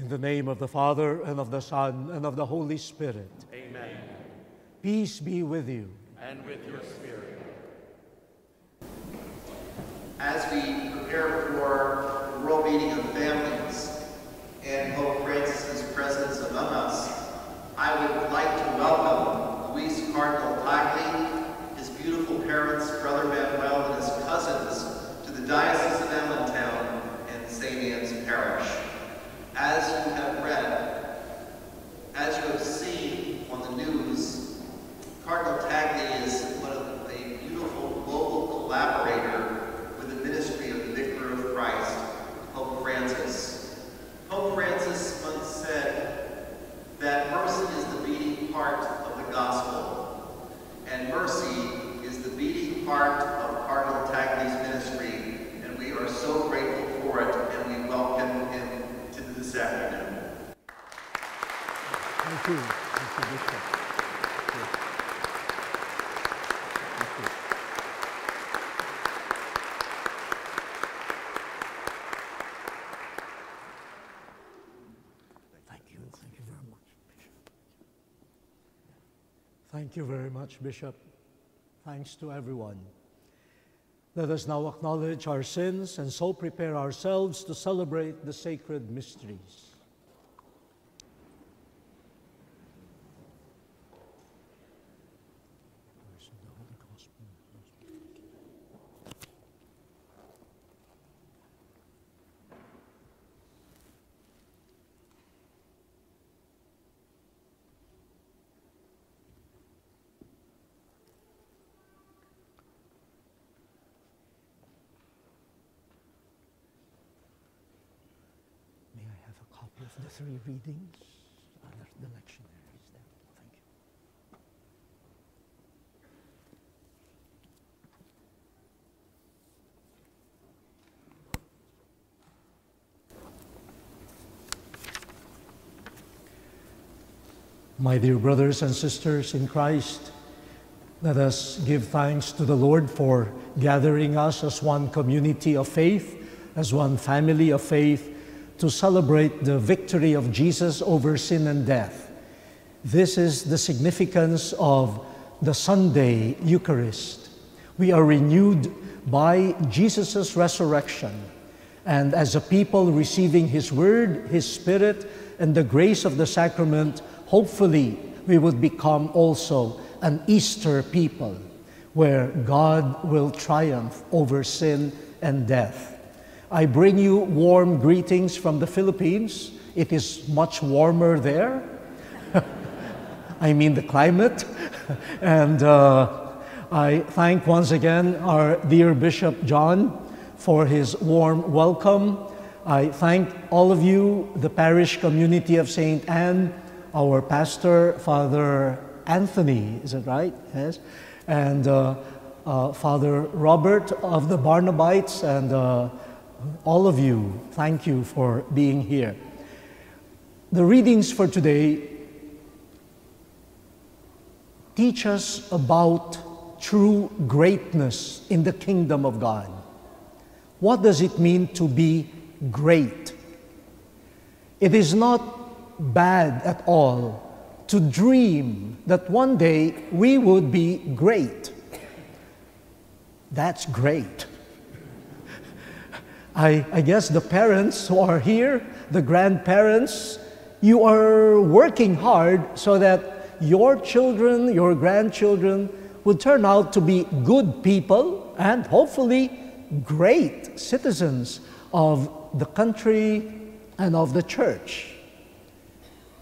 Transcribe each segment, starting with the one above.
In the name of the Father, and of the Son, and of the Holy Spirit. Amen. Peace be with you. And with your spirit. As we prepare for the World Meeting of Families and Pope Francis's presence among us, I would like to welcome Luis Cardinal Tagle, his beautiful parents, Brother Manuel, and his cousins to the Diocese of Allentown and St. Anne's Parish. As you have read, as you have seen on the news, Cardinal Tagle is a beautiful global collaborator with the ministry of the Vicar of Christ, Pope Francis. Pope Francis once said that mercy is the beating heart of the gospel, and mercy is the beating heart of Cardinal Tagle's ministry, and we are so grateful for it, and we welcome him to this afternoon. Thank you. Thank you, Bishop. Thank you. Thank you very much, Bishop. Thank you very much, Bishop. Thanks to everyone. Let us now acknowledge our sins and so prepare ourselves to celebrate the sacred mysteries. Of the three readings, the lectionary is there. Thank you. My dear brothers and sisters in Christ, let us give thanks to the Lord for gathering us as one community of faith, as one family of faith, to celebrate the victory of Jesus over sin and death. This is the significance of the Sunday Eucharist. We are renewed by Jesus' resurrection, and as a people receiving His Word, His Spirit, and the grace of the sacrament, hopefully we would become also an Easter people, where God will triumph over sin and death. I bring you warm greetings from the Philippines. It is much warmer there. I mean the climate. And I thank once again our dear Bishop John for his warm welcome. I thank all of you, the parish community of St. Anne, our pastor, Father Anthony, is it right? Yes. And Father Robert of the Barnabites, and all of you, thank you for being here. The readings for today teach us about true greatness in the kingdom of God. What does it mean to be great? It is not bad at all to dream that one day we would be great. That's great. I guess the parents who are here, the grandparents, you are working hard so that your children, your grandchildren will turn out to be good people and hopefully great citizens of the country and of the church.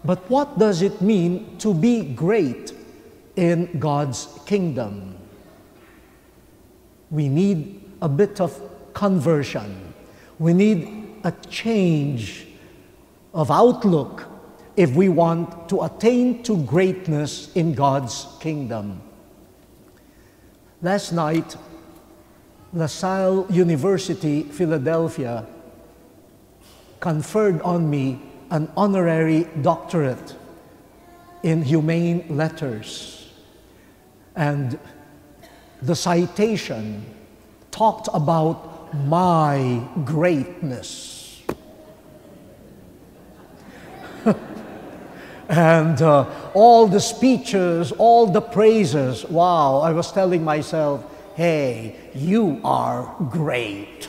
But what does it mean to be great in God's kingdom? We need a bit of conversion. We need a change of outlook if we want to attain to greatness in God's kingdom. Last night, LaSalle University, Philadelphia, conferred on me an honorary doctorate in humane letters. And the citation talked about my greatness. And all the speeches, all the praises, wow, I was telling myself, hey, you are great.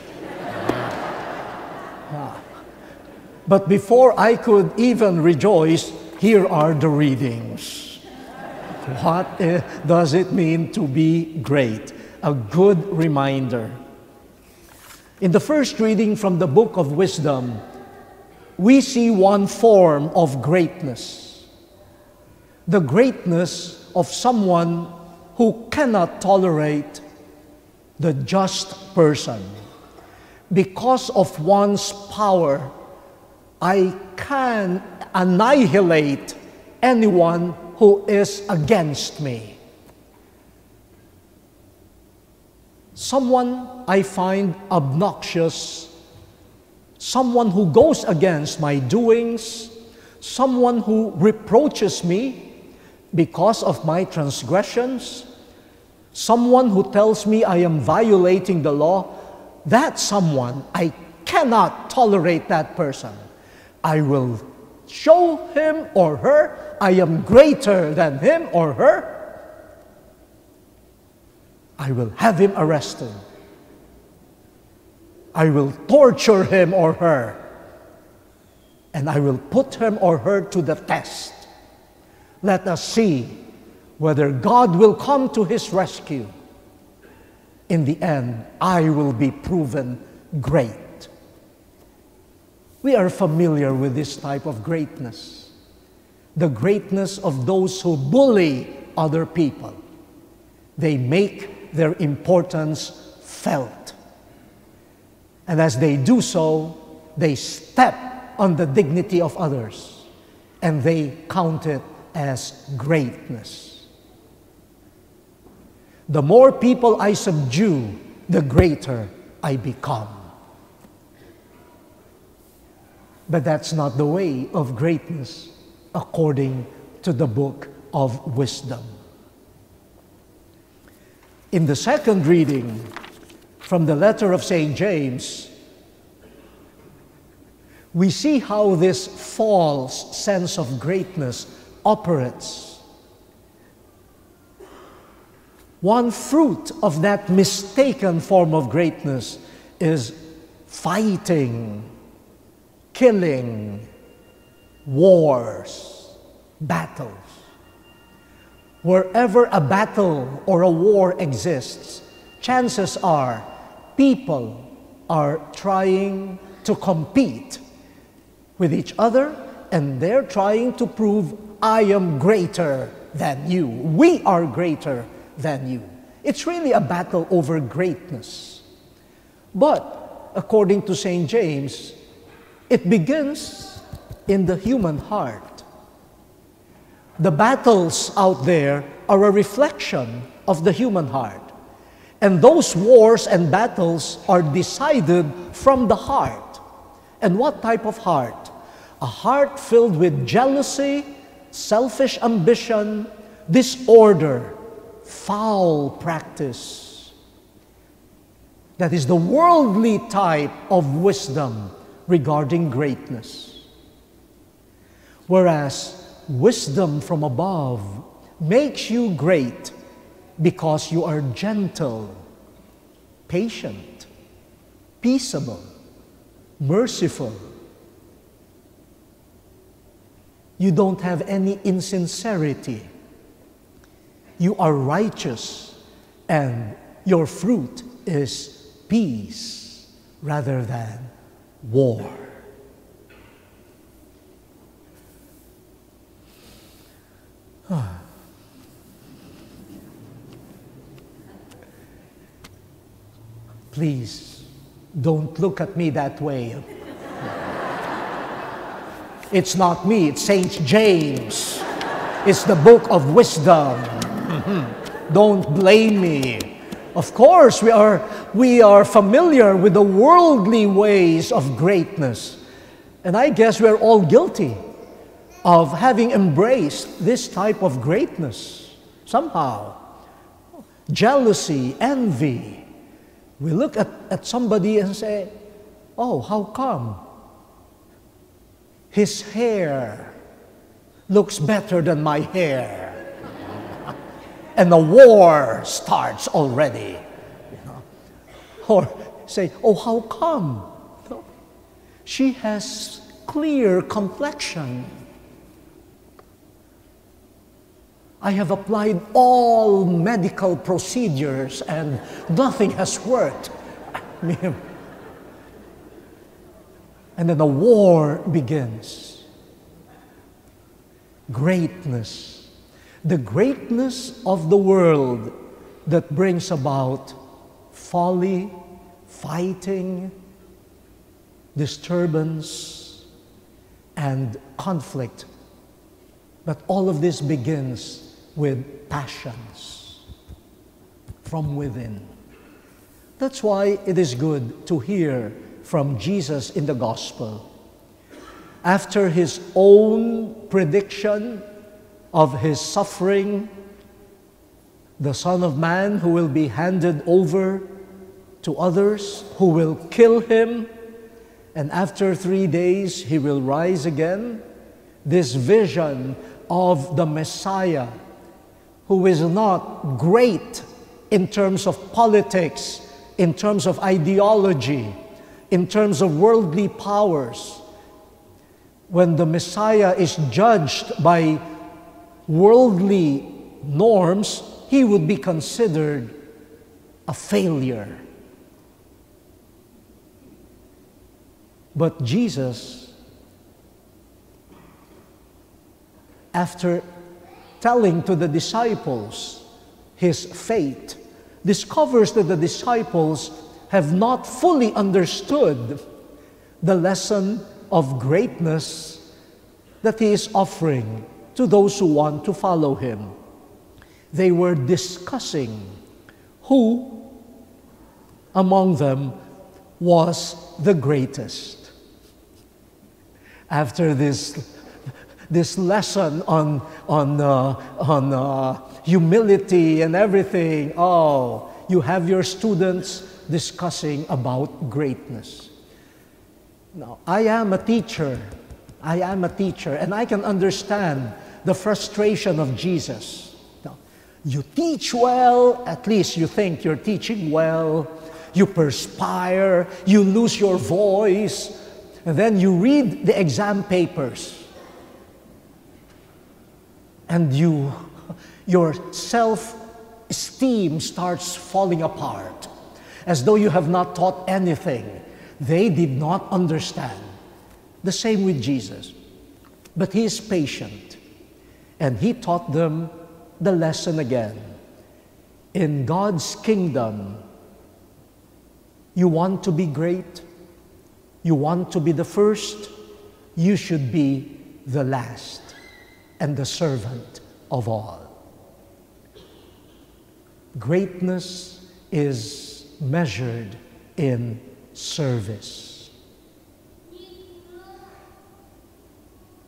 But before I could even rejoice, here are the readings. What does it mean to be great? A good reminder. In the first reading from the book of Wisdom, we see one form of greatness. The greatness of someone who cannot tolerate the just person. Because of one's power, I can annihilate anyone who is against me. Someone I find obnoxious, someone who goes against my doings, someone who reproaches me because of my transgressions, someone who tells me I am violating the law, that someone, I cannot tolerate that person. I will show him or her I am greater than him or her. I will have him arrested. I will torture him or her. And I will put him or her to the test. Let us see whether God will come to his rescue. In the end, I will be proven great. We are familiar with this type of greatness. The greatness of those who bully other people. They make their importance felt. And as they do so, they step on the dignity of others. And they count it as greatness. The more people I subdue, the greater I become. But that's not the way of greatness according to the book of Wisdom. In the second reading from the letter of St. James, we see how this false sense of greatness operates. One fruit of that mistaken form of greatness is fighting, killing, wars, battles. Wherever a battle or a war exists, chances are people are trying to compete with each other, and they're trying to prove, I am greater than you. We are greater than you. It's really a battle over greatness. But according to St. James, it begins in the human heart. The battles out there are a reflection of the human heart. And those wars and battles are decided from the heart. And what type of heart? A heart filled with jealousy, selfish ambition, disorder, foul practice. That is the worldly type of wisdom regarding greatness. Whereas wisdom from above makes you great because you are gentle, patient, peaceable, merciful. You don't have any insincerity. You are righteous, and your fruit is peace rather than war. Please, don't look at me that way. It's not me, it's St. James. It's the book of wisdom. Don't blame me. Of course, we are familiar with the worldly ways of greatness. And I guess we're all guilty of having embraced this type of greatness somehow. Jealousy, envy. We look at somebody and say, oh, how come? his hair looks better than my hair. And the war starts already. Or say, oh, how come? She has clear complexion. I have applied all medical procedures and nothing has worked. And then the war begins. Greatness. The greatness of the world that brings about folly, fighting, disturbance, and conflict. But all of this begins with passions from within. That's why it is good to hear from Jesus in the gospel. After his own prediction of his suffering, the Son of Man who will be handed over to others, who will kill him, and after 3 days he will rise again. This vision of the Messiah, who is not great in terms of politics, in terms of ideology, in terms of worldly powers. When the Messiah is judged by worldly norms, he would be considered a failure. But Jesus, after telling to the disciples his fate, discovers that the disciples have not fully understood the lesson of greatness that he is offering to those who want to follow him. They were discussing who among them was the greatest. After this lesson on humility and everything, you have your students discussing about greatness. Now, I am a teacher, and I can understand the frustration of Jesus. Now, you teach well, at least you think you're teaching well, you perspire, you lose your voice, and then you read the exam papers, and your self-esteem starts falling apart, as though you have not taught anything. They did not understand. The same with Jesus. But he is patient, and he taught them the lesson again. In God's kingdom, you want to be great, you want to be the first, you should be the last and the servant of all. Greatness is measured in service.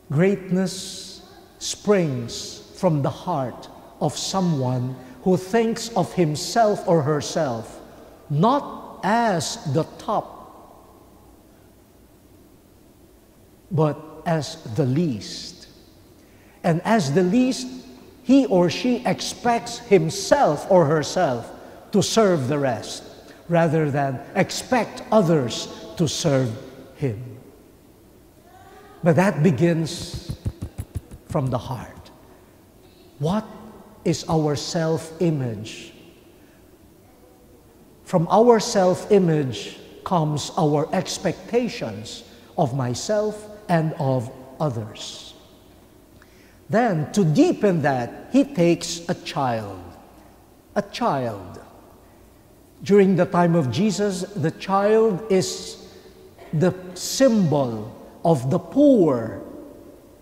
Greatness springs from the heart of someone who thinks of himself or herself not as the top, but as the least. And as the least, he or she expects himself or herself to serve the rest, rather than expect others to serve him. But that begins from the heart. What is our self-image? From our self-image comes our expectations of myself and of others. Then, to deepen that, he takes a child. A child. During the time of Jesus, the child is the symbol of the poor,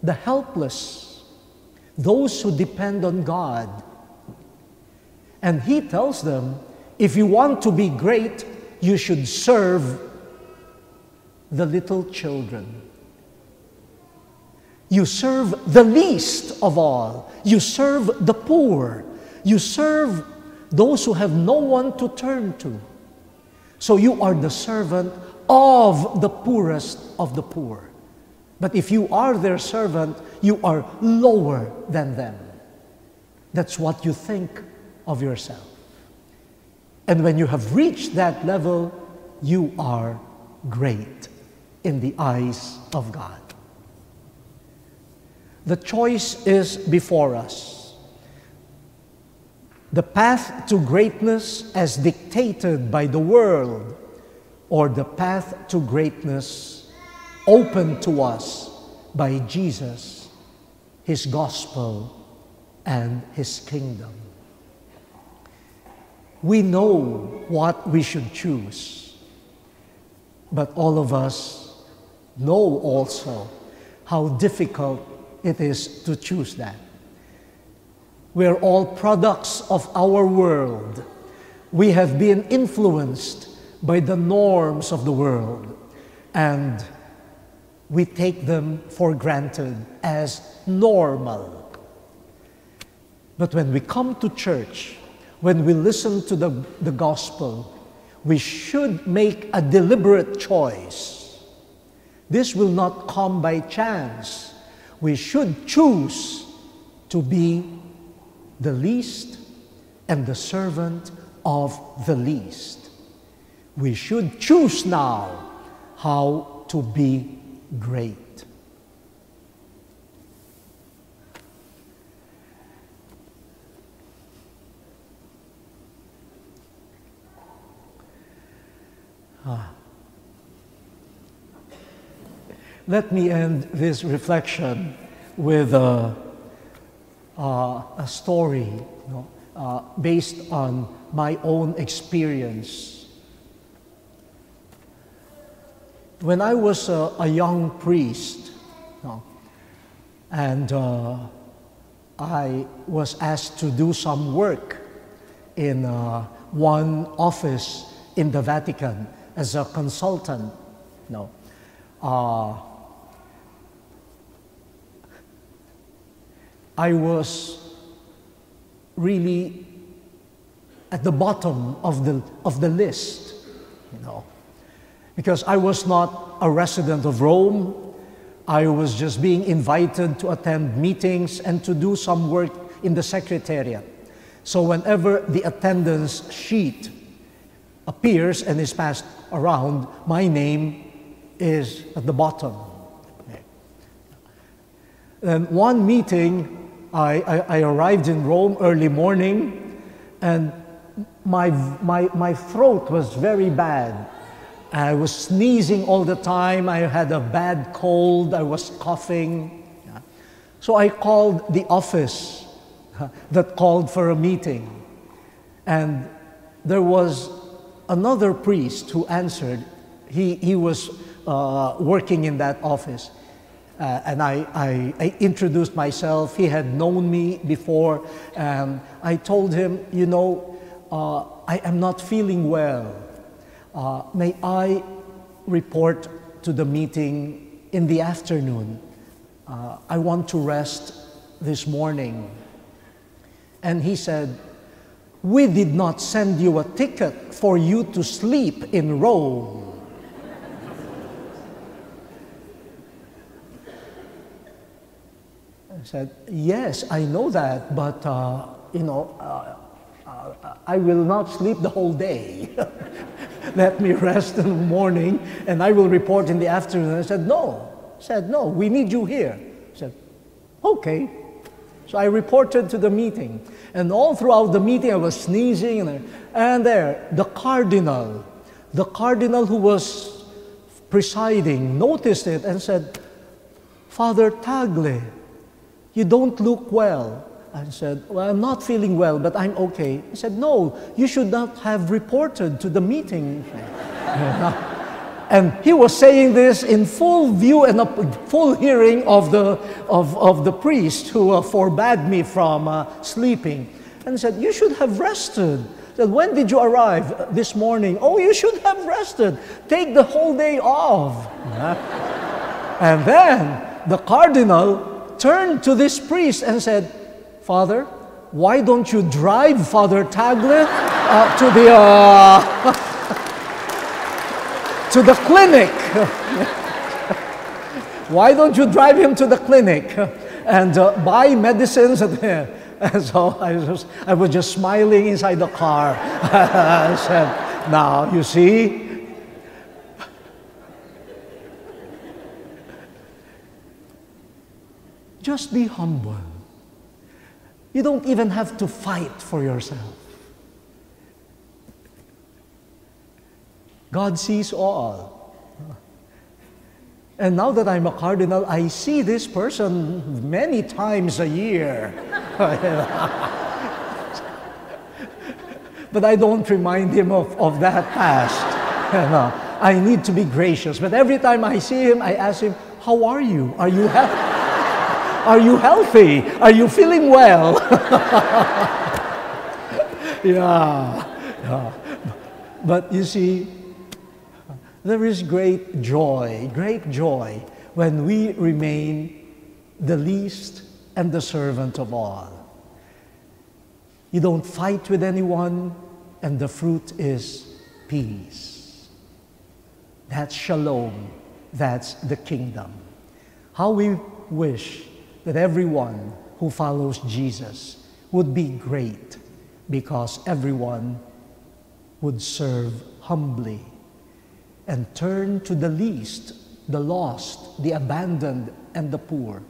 the helpless, those who depend on God. And he tells them, if you want to be great, you should serve the little children. You serve the least of all. You serve the poor. You serve those who have no one to turn to. So you are the servant of the poorest of the poor. But if you are their servant, you are lower than them. That's what you think of yourself. And when you have reached that level, you are great in the eyes of God. The choice is before us. The path to greatness as dictated by the world, or the path to greatness opened to us by Jesus, His gospel, and His kingdom. We know what we should choose, but all of us know also how difficult it is to choose that. We're all products of our world. We have been influenced by the norms of the world, and we take them for granted as normal. But when we come to church, when we listen to the gospel, we should make a deliberate choice. This will not come by chance. We should choose to be the least and the servant of the least. We should choose now how to be great. Let me end this reflection with a story, based on my own experience. When I was a young priest, and I was asked to do some work in one office in the Vatican as a consultant, I was really at the bottom of the list, because I was not a resident of Rome. I was just being invited to attend meetings and to do some work in the secretariat. So whenever the attendance sheet appears and is passed around, my name is at the bottom. And one meeting, I arrived in Rome early morning, and my throat was very bad. I was sneezing all the time. I had a bad cold. I was coughing. So I called the office that called for a meeting. And there was another priest who answered. He was working in that office. And I introduced myself. He had known me before. I told him, I am not feeling well. May I report to the meeting in the afternoon? I want to rest this morning. And he said, we did not send you a ticket for you to sleep in Rome. I said, yes, I know that, but I will not sleep the whole day. Let me rest in the morning, and I will report in the afternoon. I said, no, we need you here. I said, okay. So I reported to the meeting, and all throughout the meeting I was sneezing, and there, the Cardinal who was presiding noticed it and said, Father Tagle, you don't look well. I said, well, I'm not feeling well, but I'm okay. He said, no, you should not have reported to the meeting. And he was saying this in full view and full hearing of the priest who forbade me from sleeping. And he said, you should have rested. I said, when did you arrive? This morning. Oh, you should have rested. Take the whole day off. And then the Cardinal turned to this priest and said, Father, why don't you drive Father Tagle to the clinic? Why don't you drive him to the clinic and buy medicines? And so I was just smiling inside the car. I said, now, you see, just be humble. You don't even have to fight for yourself. God sees all. And now that I'm a cardinal, I see this person many times a year. But I don't remind him of that past. I need to be gracious. But every time I see him, I ask him, how are you? Are you happy? Are you healthy? Are you feeling well? Yeah. But you see, there is great joy when we remain the least and the servant of all. You don't fight with anyone, and the fruit is peace. That's shalom. That's the kingdom. How we wish that everyone who follows Jesus would be great, because everyone would serve humbly and turn to the least, the lost, the abandoned, and the poor,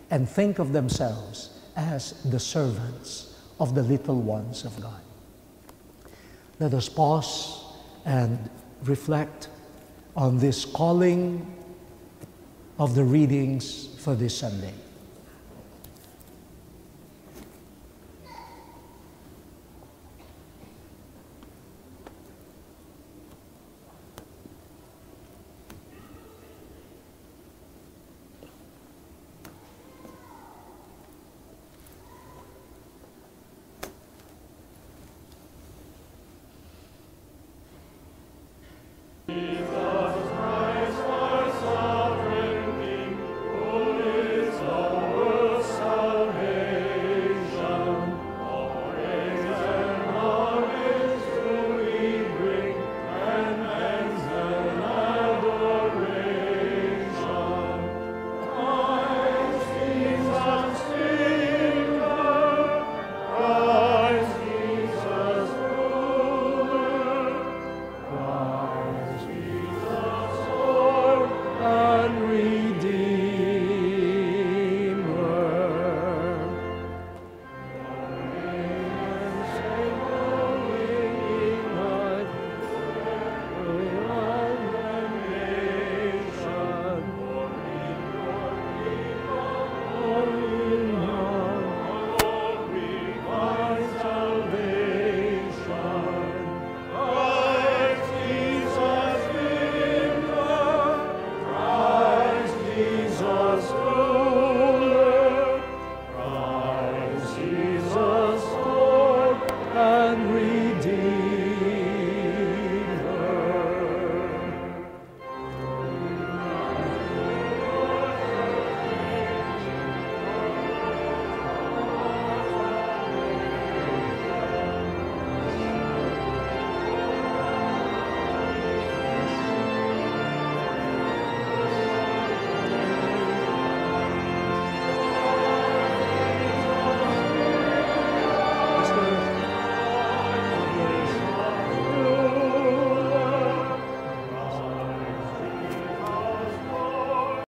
and think of themselves as the servants of the little ones of God. Let us pause and reflect on this calling of the readings for this Sunday. Jesus.